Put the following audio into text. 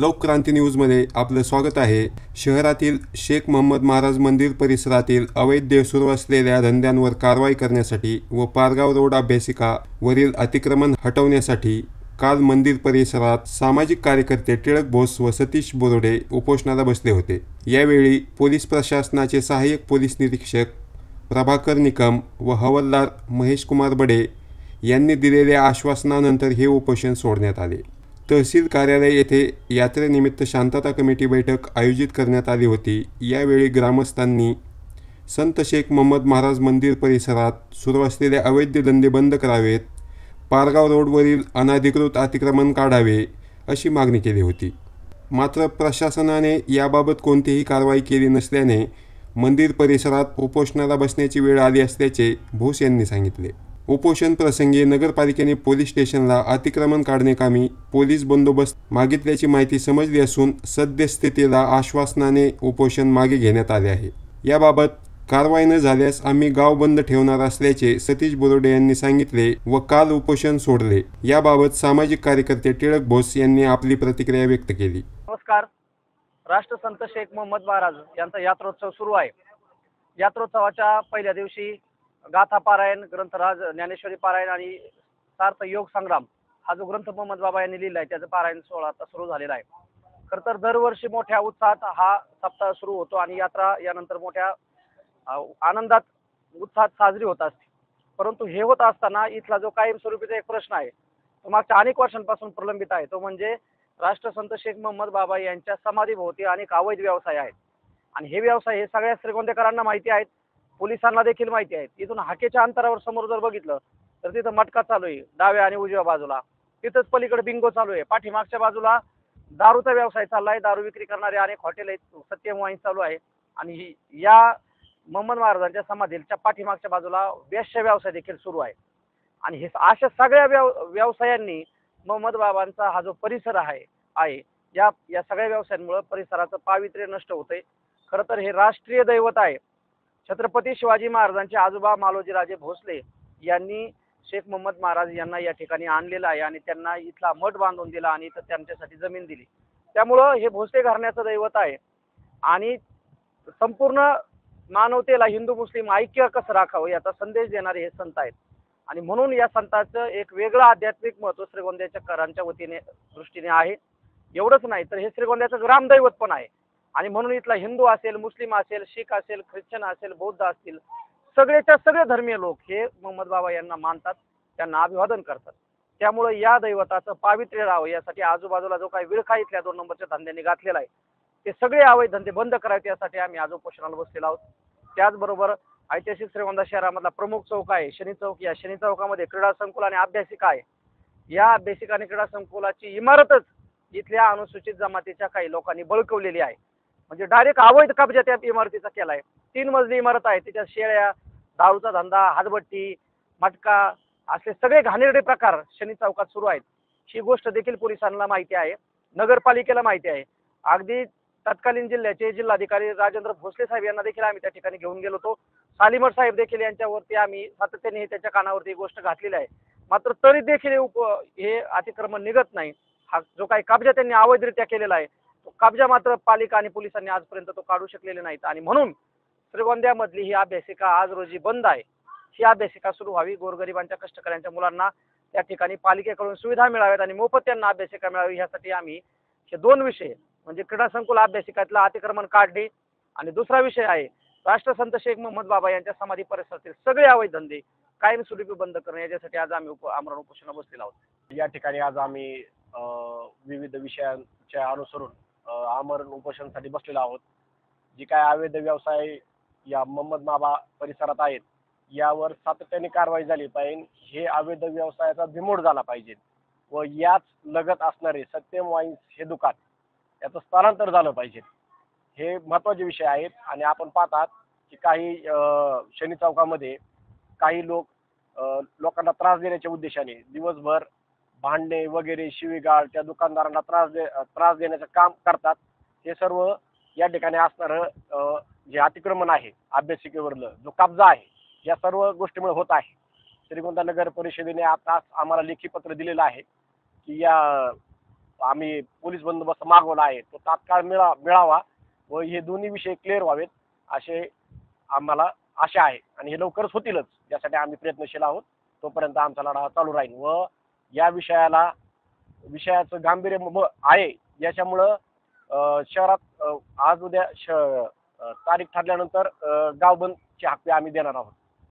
लोकक्रांती न्यूजमध्ये आपलं स्वागत आहे। शहरातील शेख मोहम्मद महाराज मंदिर परिसरातील अवैध सुरू असलेल्या धंद्यांवर कारवाई करण्यासाठी व पारगाव रोड अभ्यासिका वरील अतिक्रमण हटवण्यासाठी काल मंदिर परिसरात सामाजिक कार्यकर्ते टिळक बोस व सतीश बोरोडे उपोषणाला बसले होते। यावेळी पोलीस प्रशासनाचे सहाय्यक पोलीस निरीक्षक प्रभाकर निकम व हवालदार महेश कुमार बडे यांनी दिलेल्या आश्वासनानंतर हे उपोषण सोडण्यात आले। तहसील कार्यालय येथे यात्रेनिमित्त शांतता कमिटी बैठक आयोजित करण्यात आली होती। यावेळी ग्रामस्थांनी संत शेख मोहम्मद महाराज मंदिर परिसरात सुरू असलेले अवैध धंदे बंद करावेत, पारगाव रोडवरील अनधिकृत अतिक्रमण काढावे अशी मागणी केली होती। मात्र प्रशासनाने याबाबत कोणतीही कारवाई केली नसल्याने मंदिर परिसरात उपोषणाला बसण्याची वेळ आली असल्याचे भोस यांनी सांगितले। उपोषण प्रसंगी नगरपालिकेने पोलीस स्टेशनला अतिक्रमण काढणेकामी पोलीस बंदोबस्त मागितल्याची माहिती समजली असून सद्यस्थितीला आश्वासनाने उपोषण मागे घेण्यात आले आहे। याबाबत कारवाई न झाल्यास आम्ही गाव बंद ठेवणार असल्याचे सतीश बोरोडे यांनी सांगितले व काल उपोषण सोडले। याबाबत सामाजिक कार्यकर्ते टिळक बोस यांनी आपली प्रतिक्रिया व्यक्त केली। नमस्कार। राष्ट्रसंत शेख मोहम्मद महाराज यांचा यात्रोत्सव सुरू आहे। यात्रोत्सवाच्या पहिल्या दिवशी गाथा पारायण, ग्रंथराज ज्ञानेश्वरी पारायण आणि सार्थ योग संग्राम हा जो ग्रंथ मोहम्मद बाबा यांनी लिहिला आहे त्याचं पारायण सोहळा आता सुरू झालेला आहे। खरं तर दरवर्षी मोठ्या उत्साहात हा सप्ताह सुरू होतो आणि यात्रा यानंतर मोठ्या आनंदात उत्साहात साजरी होत असते। परंतु हे होत असताना इथला जो कायमस्वरूपीचा एक प्रश्न आहे तो मागच्या अनेक वर्षांपासून प्रलंबित आहे, तो म्हणजे राष्ट्रसंत शेख मोहम्मद बाबा यांच्या समाधीभोवती अनेक अवैध व्यवसाय आहेत आणि हे व्यवसाय हे सगळ्या श्रीगोंदेकरांना माहिती आहेत, पोलिसांना देखील माहिती आहेत। इथून हाकेच्या अंतरावर समोर जर बघितलं तर तिथं मटका चालू आहे डाव्या आणि उजव्या बाजूला, तिथंच पलीकडे बिंगो चालू आहे, पाठीमागच्या बाजूला दारूचा व्यवसाय चाललाय, दारू विक्री करणारे अनेक हॉटेल आहेत, सत्यम वाईन चालू आहे आणि या मोहम्मद महाराजांच्या समाधीच्या पाठीमागच्या बाजूला वेश्या व्यवसाय देखील सुरू आहे। आणि हे अशा सगळ्या व्यवसायांनी मोहम्मद बाबांचा हा जो परिसर आहे या सगळ्या व्यवसायांमुळे परिसराचं पावित्र्य नष्ट होतंय। खरं तर हे राष्ट्रीय दैवत आहे। छत्रपती शिवाजी महाराजांचे आजोबा मालोजीराजे भोसले यांनी शेख मोहम्मद महाराज यांना या ठिकाणी आणलेलं आहे आणि त्यांना इथला मठ बांधून दिला आणि इथं त्यांच्यासाठी जमीन दिली। त्यामुळं हे भोसले घराण्याचं दैवत आहे आणि संपूर्ण मानवतेला हिंदू मुस्लिम ऐक्य कसं राखावं याचा संदेश देणारे हे संत आहेत आणि म्हणून या संतांचं एक वेगळं आध्यात्मिक महत्त्व श्रीगोंद्याच्या करांच्या वतीने दृष्टीने आहे। एवढंच नाही तर हे श्रीगोंद्याचं ग्रामदैवत पण आहे आणि म्हणून इथला हिंदू असेल, मुस्लिम असेल, शीख असेल, ख्रिश्चन असेल, बौद्ध असतील, सगळेच्या सगळे धर्मीय लोक हे मोहम्मद बाबा यांना मानतात, त्यांना अभिवादन करतात। त्यामुळे या दैवताचं पावित्र्य राहावं यासाठी आजूबाजूला जो काही विळखा इथल्या 2 नंबरच्या धंद्यांनी घातलेला आहे ते सगळे अवैध धंदे बंद करायचे यासाठी आम्ही आज उपोषणाला बसलेलो आहोत। त्याचबरोबर ऐतिहासिक श्रीगोंदा शहरामधला प्रमुख चौक आहे शनी चौक, या शनी चौकामध्ये क्रीडा संकुल आणि अभ्यासिका आहे। या अभ्यासिका आणि क्रीडा संकुलाची इमारतच इथल्या अनुसूचित जमातीच्या काही लोकांनी बळकवलेली आहे, म्हणजे डायरेक्ट अवैध कब्जा त्या इमारतीचा केलाय। 3 मजली इमारत आहे, त्याच्यात शेळ्या, दारूचा धंदा, हातभट्टी, मटका असे सगळे घाणेरडे प्रकार शनी चौकात सुरू आहेत। ही गोष्ट देखील पोलिसांना माहिती आहे, नगरपालिकेला माहिती आहे। अगदी तत्कालीन जिल्ह्याचे जिल्हाधिकारी राजेंद्र भोसले साहेब यांना देखील आम्ही त्या ठिकाणी घेऊन गेलो होतो। सालीमठ साहेब देखील यांच्यावरती आम्ही सातत्याने त्याच्या कानावरती गोष्ट घातलेली आहे, मात्र तरी देखील हे अतिक्रमण निघत नाही। हा जो काही कब्जा त्यांनी अवैधरित्या केलेला आहे तो कब्जा मात्र पालिका आणि पोलिसांनी आजपर्यंत तो काढू शकलेले नाहीत आणि म्हणून श्रीगोंद्यामधली ही अभ्यासिका आज रोजी बंद आहे। ही अभ्यासिका सुरू व्हावी, गोरगरिबांच्या कष्टकऱ्यांच्या मुलांना त्या ठिकाणी पालिकेकडून सुविधा मिळाव्यात आणि मोफत त्यांना अभ्यासिका मिळावी यासाठी आम्ही हे 2 विषय म्हणजे क्रीडा संकुल अभ्यासिकातलं अतिक्रमण काढणे आणि दुसरा विषय आहे राष्ट्रसंत शेख मोहम्मद बाबा यांच्या समाधी परिसरातील सगळे अवैध धंदे कायमस्वरूपी बंद करणे याच्यासाठी आज आम्ही आमरण उपोषणाला बसलेलो आहोत। या ठिकाणी आज आम्ही विविध विषयांच्या अनुसरून आमरण उपोषणासाठी बसलेलो आहोत। जी काय अवैध व्यवसाय या मोहम्मद बाबा परिसरात आहेत यावर सातत्याने कारवाई झाली पाहिजे। हे अवैध व्यवसायाचा बिमोड झाला पाहिजे व याच लगत असणारे सत्यम वाईन्स हे दुकान याचं स्थलांतर झालं पाहिजे, हे महत्त्वाचे विषय आहेत। आणि आपण पाहतात की काही शनी चौकामध्ये काही लोकांना त्रास देण्याच्या उद्देशाने दिवसभर भांडणे वगैरे शिवीगाळ त्या दुकानदारांना त्रास देण्याचं काम करतात। हे सर्व या ठिकाणी असणारं जे अतिक्रमण आहे अभ्यासिकेवरलं जो कब्जा आहे या सर्व गोष्टीमुळे होत आहे। श्रीगोंदा नगर परिषदेने आता आम्हाला लेखी पत्र दिलेलं आहे की या आम्ही पोलीस बंदोबस्त मागवला आहे तो तात्काळ मिळावा व हे दोन्ही विषय क्लिअर व्हावेत असे आम्हाला आशा आहे आणि हे लवकरच होतीलच, यासाठी आम्ही प्रयत्नशील आहोत. तोपर्यंत आमचा लढा चालू राहील व या विषयाचं गांभीर्य आहे याच्यामुळं शहरात आज उद्या तारीख ठरल्यानंतर गाव बंदची हाक आम्ही देणार आहोत.